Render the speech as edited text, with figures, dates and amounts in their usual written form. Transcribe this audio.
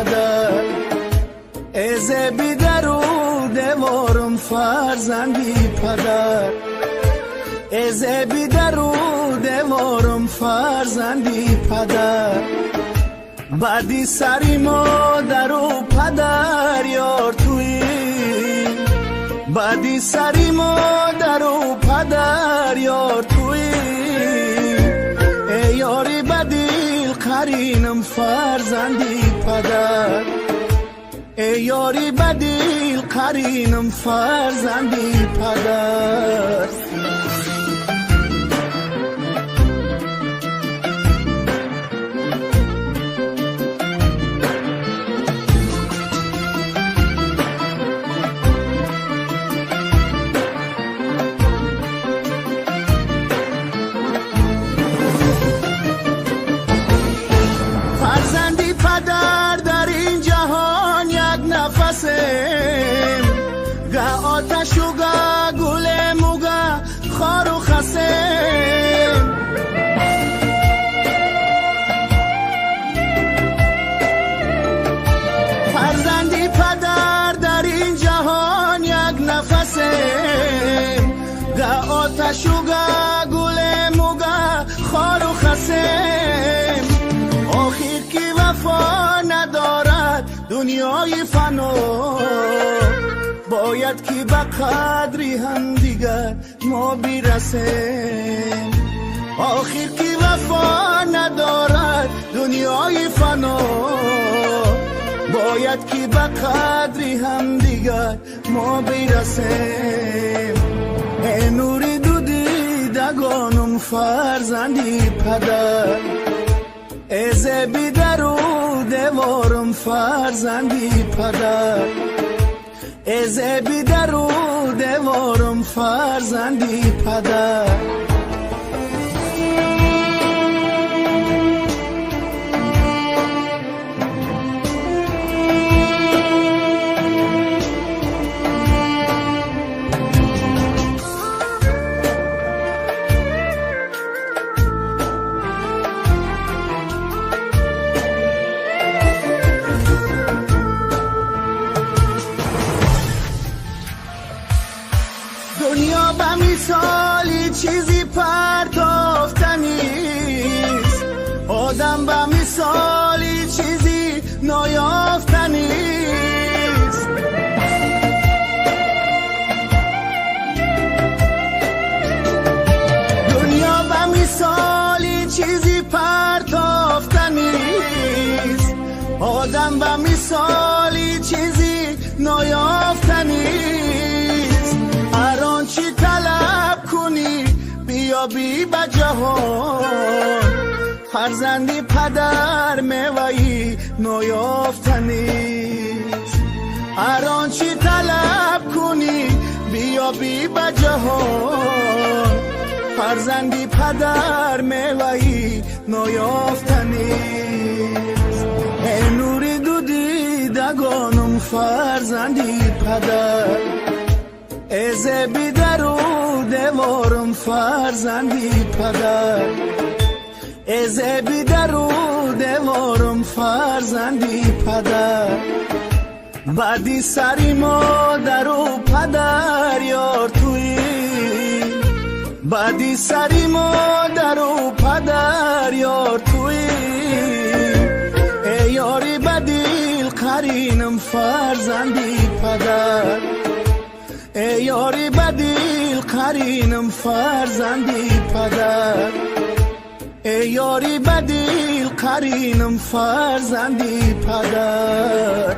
پدر از بی درودوارم فرزندی پدر از بی درودوارم فرزندی پدر بعدی سری مادر و پدر یار توی بعدی سری مادر و پدر یار توی ای یاری بدیل قرینم فرزندی پدر ای یاری بدیل قرینم فرزندی پدر فرزندی پدر در این جهان یک نفسم گه آتش و گه گلم و گه خار و خسم فرزندی پدر در این جهان یک نفسم گه آتش و گه گلم و گه خار و خسم آخر کی وفا ندارد دنیای فنا باید که به قدری هم دیگر ما برسیم آخر کی وفا ندارد دنیای فنا باید که به قدری هم دیگر ما برسیم ای نور دو دیدگانم فرزندی پدر از بی درودوارم فرزندی پدر از بی درودوارم فرزندی پدر دنیا به مثالی چیزی پرتافتنیست آدم به مثالی چیزی نایافتنیست دنیا به مثالی چیزی پرتافتنیست آدم به مثالی چیزی نایافتنیست هر آنچه طلب کنی بیابی به جهان فرزندی پدر میوه‌ای نایافتنیست هر آنچه طلب کنی بیابی به جهان فرزندی پدر میوه‌ای نایافتنیست ای نور دو دیدگانم فرزندی پدر از بی درودوارم فرزندی پدر از بی درودوارم فرزندی پدر بعدی سری مادر و پدر یار توی بعدی سری مادر و پدر یار توی ای یاری بدیل قرینم فرزندی پدر ای یاری بدیل قرینم فرزندی پدر ای یاری بدیل قرینم فرزندی پدر